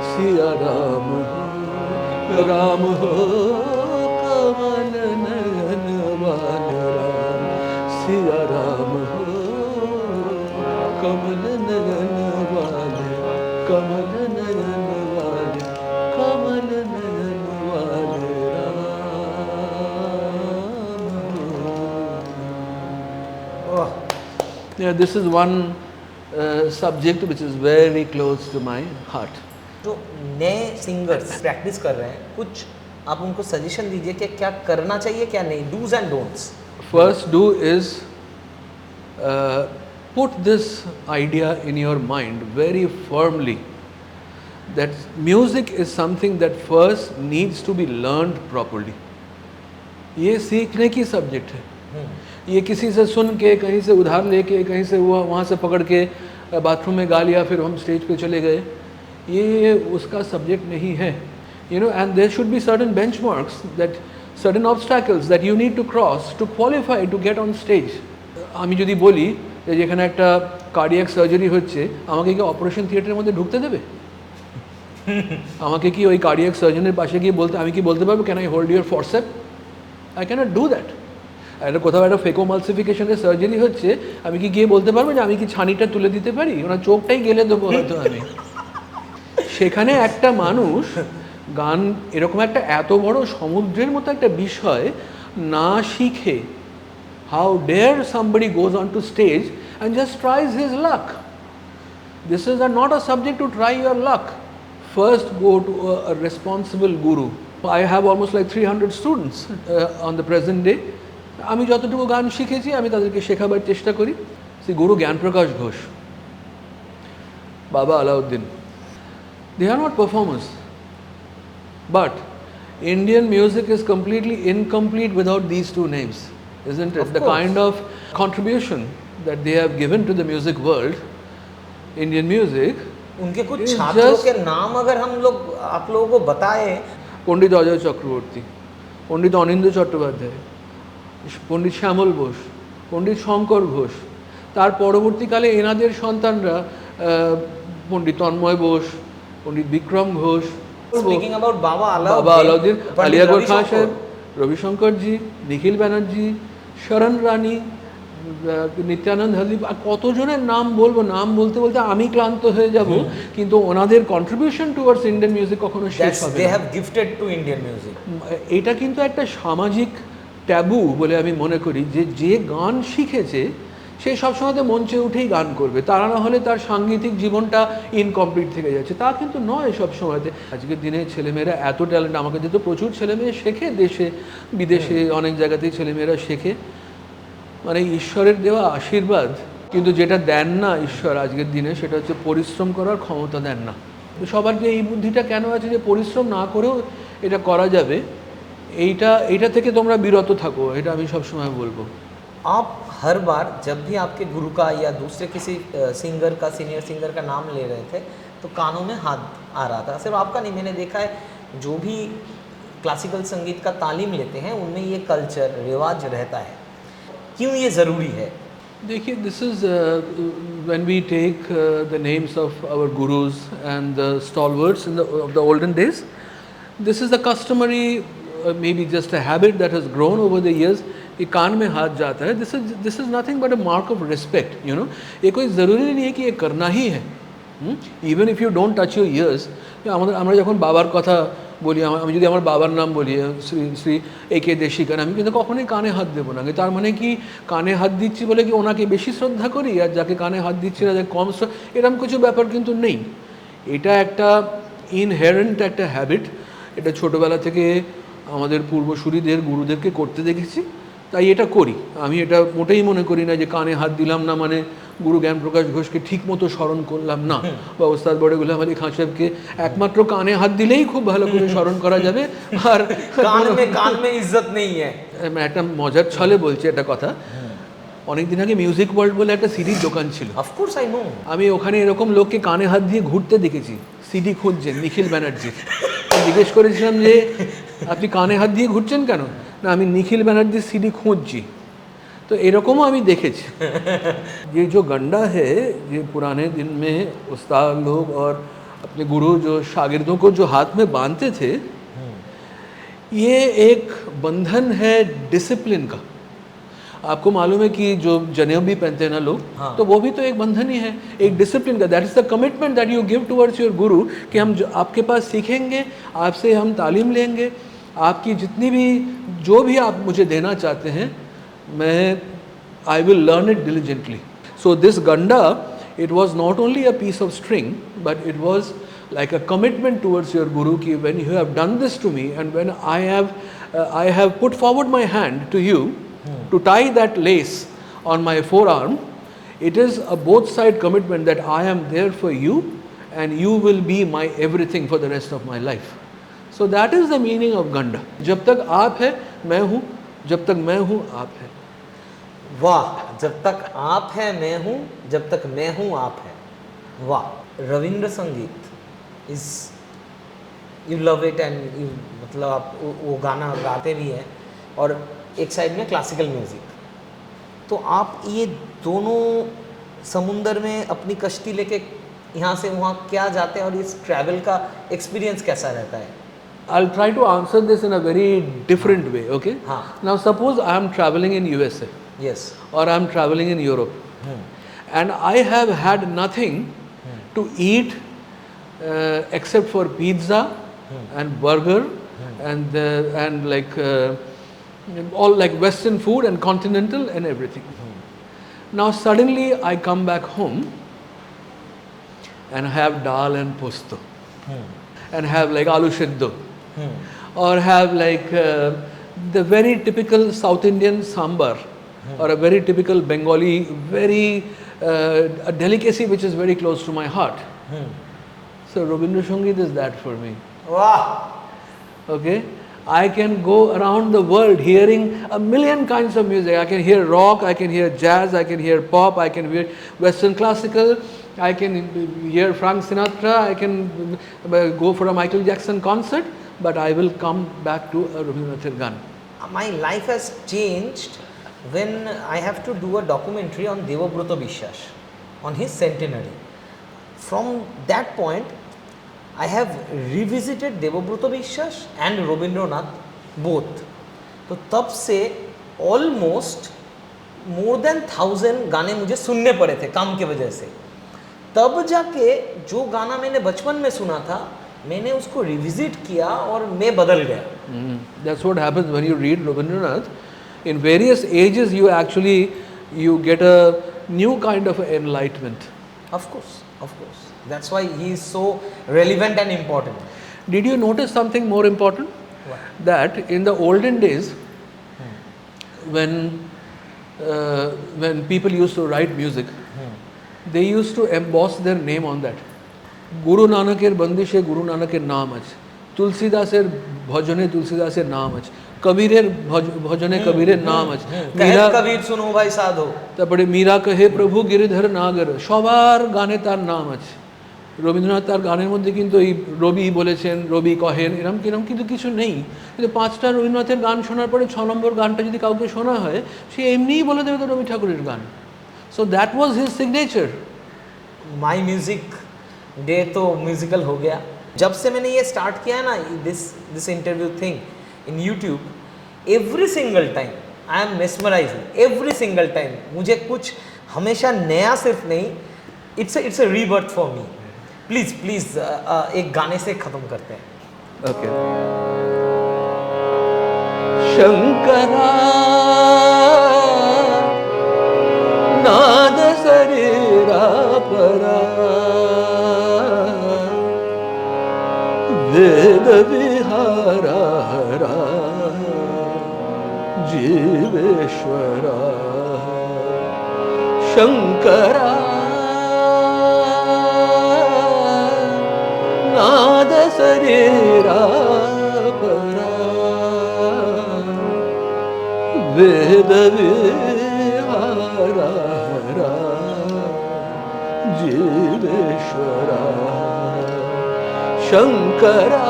सिया राम हो, राम हो कमल नयन वाल राम सिया राम हो, कमल नयन वाले, कमल नयन वाले, कमल नयन वाले Ram. Yeah, this is one subject which is very close to my heart.
जो नए सिंगर्स प्रैक्टिस कर रहे हैं, कुछ आप उनको सजेशन दीजिए कि क्या करना चाहिए क्या नहीं, do's and don'ts.
First do is put this idea in your mind very firmly, that music is something that first needs to be learned properly. ये सीखने की सब्जेक्ट है, ये किसी से सुन के, कहीं से उधार लेके, कहीं से वहाँ से पकड़ के बाथरूम में गा लिया फिर हम स्टेज पे चले गए, ये उसका सब्जेक्ट नहीं है। You know, and there should be certain benchmarks, that certain obstacles that you need to cross to qualify to get on stage. আমি যদি বলি যে যেখানে একটা কার্ডিয়াক সার্জারি হচ্ছে, আমাকে কি অপারেশন থিয়েটারের মধ্যে ঢুকতে দেবে? আমাকে কি ওই কার্ডিয়াক সার্জনের পাশে গিয়ে বলতে, আমি কি বলতে পারবো can I hold your forcep? I cannot do that. একটা কোথাও একটা ফেকোমালসিফিকেশনের সার্জারি হচ্ছে, আমি কি গিয়ে বলতে পারবো যে আমি কি ছানিটা তুলে দিতে পারি, ওনার চোখটাই গেলে দেবো হয়তো আমি। সেখানে একটা মানুষ গান এরকম একটা এত বড় সমুদ্রের মতো একটা বিষয় না শিখে, how dare somebody goes on to stage and just tries his luck. This is not a subject to try your luck. First go to a responsible guru. I have almost like 300 students on the present day. আমি যতটুকু গান শিখেছি আমি তাদেরকে শেখাবার চেষ্টা করি। শ্রী গুরু জ্ঞানপ্রকাশ ঘোষ, বাবা Alauddin, they are not performers, but Indian music is completely incomplete without these two names, isn't it?
Of
The
course.
kind of contribution that they have given to the music world, Indian music,
उनके कुछ
It's
छात्रों
just-
के नाम अगर हम लोग आप लोगों को बताएं,
পণ্ডিত অজয় চক্রবর্তী, পণ্ডিত অনিন্দ্য চট্টোপাধ্যায়, পণ্ডিত শ্যামল বোস, পণ্ডিত শঙ্কর ঘোষ, তার পরবর্তীকালে এনাদের সন্তানরা পণ্ডিত তন্ময় বোস, পণ্ডিত বিক্রম ঘোষ,
स्पीकिंग अबाउट बाबा
বাবা আলাউদ্দিন,
पंडित
আলিয়াগড় খান
रविशंकर।
সাহেব, রবিশঙ্করজি, নিখিল ব্যানার্জি, শরণ রানী, নিত্যানন্দ হলদিপ, আর কতজনের নাম বলবো, নাম বলতে বলতে আমি ক্লান্ত হয়ে যাব, কিন্তু ওনাদের কন্ট্রিবিউশন টুয়ার্ডস ইন্ডিয়ান মিউজিক কখনো শেষ
That's,
হবে
they
না।
have gifted to Indian music.
এটা কিন্তু একটা সামাজিক ট্যাবু বলে আমি মনে করি, যে যে গান শিখেছে সে সবসময় মঞ্চে উঠেই গান করবে, তারা না হলে তার সাংগীতিক জীবনটা ইনকমপ্লিট থেকে যাচ্ছে। তা কিন্তু নয় সব সময়তে। আজকের দিনে ছেলেমেয়েরা এত ট্যালেন্ট, আমাকে যেহেতু প্রচুর ছেলেমেয়ে শেখে, দেশে বিদেশে অনেক জায়গাতেই ছেলেমেয়েরা শেখে, মানে ঈশ্বরের দেওয়া আশীর্বাদ। কিন্তু যেটা দেন না ঈশ্বর আজকের দিনে, সেটা হচ্ছে পরিশ্রম করার ক্ষমতা দেন না। তো সবার যে এই বুদ্ধিটা কেন আছে যে পরিশ্রম না করেও এটা করা যাবে, এইটা থেকে তোমরা বিরত থাকো, এটা আমি সবসময় বলবো।
आप हर बार जब भी आपके गुरु का या दूसरे किसी सिंगर का, सीनियर सिंगर का नाम ले रहे थे, तो कानों में हाथ आ रहा था। सिर्फ आपका नहीं, मैंने देखा है जो भी क्लासिकल संगीत का तालीम लेते हैं उनमें ये कल्चर, रिवाज रहता है। क्यों ये ज़रूरी है?
देखिए, this is when we take the names of our gurus and the stalwarts in the olden days, this is the customary, may be just a habit that has grown over the years, कि कान में हाथ जाता है। This is nothing but a mark of respect, you know. ये कोई ज़रूरी नहीं है कि ये करना ही है। Even if you don't touch your ears, আমরা যখন বাবার কথা বলি, আমি যদি আমার বাবার নাম বলি শ্রী শ্রী এ কে দেশিকান, আমি কিন্তু কখনোই কানে হাত দেবো না। তার মানে কি কানে হাত দিচ্ছি বলে কি ওনাকে বেশি শ্রদ্ধা করি, আর যাকে কানে হাত দিচ্ছি না যাকে কম শ্রদ্ধা, এরকম কিছু ব্যাপার কিন্তু নেই। এটা একটা ইনহেরেন্ট একটা হ্যাবিট, এটা ছোটোবেলা থেকে আমাদের পূর্বসূরিদের, গুরুদেরকে করতে দেখেছি, তাই এটা করি। আমি এটা মোটেই মনে করি না যে কানে হাত দিলাম না মানে গুরু জ্ঞানপ্রকাশ ঘোষকে ঠিক মতো স্মরণ করলাম না, বা ওস্তাদ বড় গুলাম আলী খান সাহেবকে একমাত্র কানে হাত দিলেই খুব ভালো করে স্মরণ করা যাবে। আর
कान में इज्जत नहीं है।
একটা মজার ছলে বলছি একটা কথা, অনেকদিন আগে মিউজিক ওয়ার্ল্ড বলে একটা সিডির দোকান ছিল,
ऑफ कोर्स आई नो।
আমি ওখানে এরকম লোককে কানে হাত দিয়ে ঘুরতে দেখেছি, সিডি খুঁজছেন নিখিল ব্যানার্জির। জিজ্ঞেস করেছিলাম যে আপনি কানে হাত দিয়ে ঘুরছেন কেন, না আমি নিখিল ব্যানার্জির সিডি খুঁজছি। तो এরকমও আমি দেখেছি। ये जो गंडा है, ये पुराने दिन में उस्ताद लोग और अपने गुरु जो शागिर्दों को जो हाथ में बांधते थे, ये एक बंधन है डिसिप्लिन का। आपको मालूम है कि जो जनेऊ भी पहनते हैं ना लोग,
हाँ।
तो वो भी तो एक बंधन ही है, एक डिसिप्लिन का। That is the commitment that you give towards your गुरु, कि हम आपके पास सीखेंगे, आपसे हम तालीम लेंगे, आपकी जितनी भी जो भी आप मुझे देना चाहते हैं, मैं I will learn it diligently. So this गंडा, it was not only a piece of string, but it was like a commitment towards your guru, ki when you have done this to me, and when I have put forward my hand to you to tie that lace on my forearm, it is a both side commitment that I am there for you and you will be my everything for the rest of my life. So that is the meaning of ganda. जब तक आप है मैं हूँ, जब तक मैं हूँ आप है।
वाह, जब तक आप है मैं हूँ, जब तक मैं हूँ आप है। वाह, रविंद्र संगीत is, you love it and you, मतलब आप वो गाना गाते भी हैं, और एक साइड में क्लासिकल म्यूज़िक। तो आप ये दोनों समुंदर में अपनी कश्ती लेके यहाँ से वहाँ क्या जाते हैं, और इस ट्रैवल का एक्सपीरियंस कैसा रहता है?
I'll try to answer this in a very different way, okay?
हाँ.
Now suppose I am traveling in USA
Yes.
or I am traveling in Europe and I have had nothing to eat except for pizza and burger and like all like Western food and continental and everything. Now suddenly I come back home and have dal and posto and have like aloo seddo or have like the very typical South Indian sambar or a very typical Bengali, very a delicacy which is very close to my heart. So Rabindra Sangeet is that for me.
Wow.
Okay, I can go around the world hearing a million kinds of music. I can hear rock, I can hear jazz, I can hear pop, I can hear Western classical, I can hear Frank Sinatra, I can go for a Michael Jackson concert, but I will come back to a Rabindranath Tagore.
My life has changed when I have to do a documentary on Devabrata Bishwas, on his centenary. From that point, I have revisited Devabrata Bishwas and Rabindranath both. तो तब से almost more than 1000 गाने मुझे सुनने पड़े थे काम के वजह से. तब जाके जो गाना मैंने बचपन में सुना था मैंने उसको रिविजिट किया और मैं बदल गया.
That's what happens when you read Rabindranath. In various ages you get a new kind of enlightenment.
Of course. That's why he is so relevant and important.
Did you notice something more important?
What?
That in the olden days, when people used to write music, they used to emboss their name on that. Guru Nanaker bandishe Guru Nanaker naam ach. Tulsidaser bhajane Tulsidaser naam ach. Kabirer bhajane Kabirer naam ach.
Meera Kabir suno bhai sadho.
তারপরে মীরা কহে প্রভু গিরিধর নাগর, সবার গানে তার নাম আছে। রবীন্দ্রনাথ তার গানের মধ্যে কিন্তু এই রবি বলেছেন, রবি কহেন, এরকম কিরম কিন্তু কিছু নেই। কিন্তু 5টা রবীন্দ্রনাথের গান শোনার পরে 6 নম্বর গানটা যদি কাউকে শোনা হয়, সে এমনিই বলে দেবে তো রবি ঠাকুরের গান। So that was his signature.
My music day तो म्यूजिकल हो गया जब से मैंने ये स्टार्ट किया ना this interview thing in YouTube. Every single time I am mesmerising. Every single time मुझे कुछ हमेशा नया सिर्फ नहीं, it's a rebirth for me. Please एक गाने से ख़त्म करते हैं.
ओके. शंकरा नाद शरीरा परा वेद विहारा हरा जीवेश्वरा शंकरा नाद शरीरा परा वेद विहारा हरा जीवेश्वरा शंकरा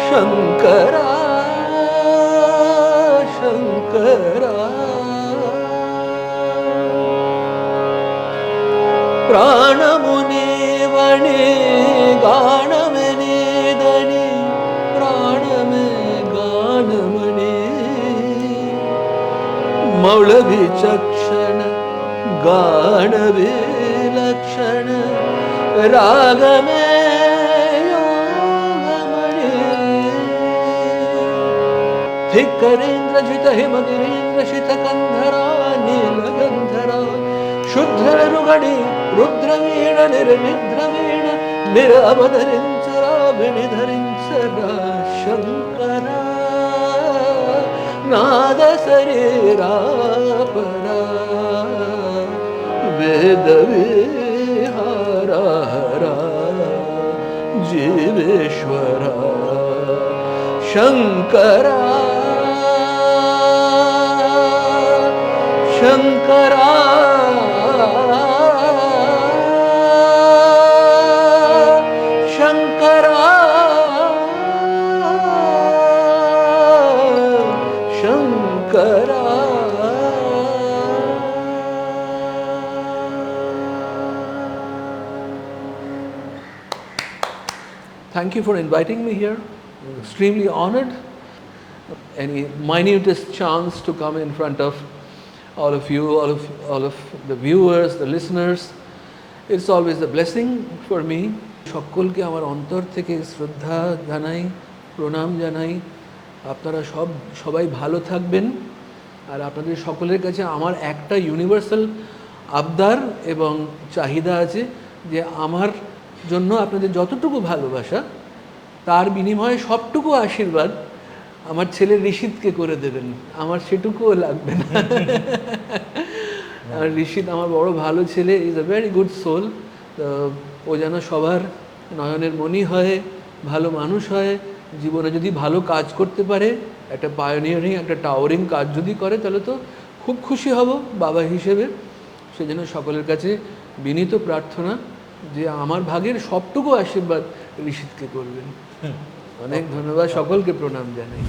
शंकरा शंकरा प्राणमुनि वणि गानमनि दनि प्राणमे गानमणि मौलविचक्षण गानविलक्षण रागमे योगमणि धिक्करेन्द्रजित हिमगिरीन्द्रशित कंधरा नीलगंधरा शुद्धरुगणि रुद्रवीण निर्निद्रवीण निरवधरिंचरा विनिधरिंचरा शंकरा नाद शरीरा परा वेद विहारा हरा जीवेश्वरा Shankara Shankara Shankara Shankara Thank you for inviting me here. I'm extremely honored. Any minutest chance to come in front of all of you, all of the viewers, the listeners. It's always a blessing for me. সকলকে আমার অন্তর থেকে শ্রদ্ধা জানাই, প্রণাম জানাই। আপনারা সবাই ভালো থাকবেন। আর আপনাদের সকলের কাছে আমার একটা ইউনিভার্সাল আবদার এবং চাহিদা আছে যে আমার জন্য আপনাদের যতটুকু ভালোবাসা তার বিনিময়ে সবটুকু আশীর্বাদ আমার ছেলে ঋষিতকে করে দেবেন। আমার সেটুকুও লাগবে না। আর ঋষিত আমার বড় ভালো ছেলে, is a very good soul. ও যেন সবার নয়নের মণি হয়, ভালো মানুষ হয়, জীবনে যদি ভালো কাজ করতে পারে, একটা পায়োনিয়ারিং একটা টাওয়ারিং কাজ যদি করে তাহলে তো খুব খুশি হব বাবা হিসেবে। সেজন্য সকলের কাছে বিনীত প্রার্থনা যে আমার ভাগের সবটুকু আশীর্বাদ ঋষিতকে করবেন। অনেক ধন্যবাদ, সকলকে প্রণাম জানাই।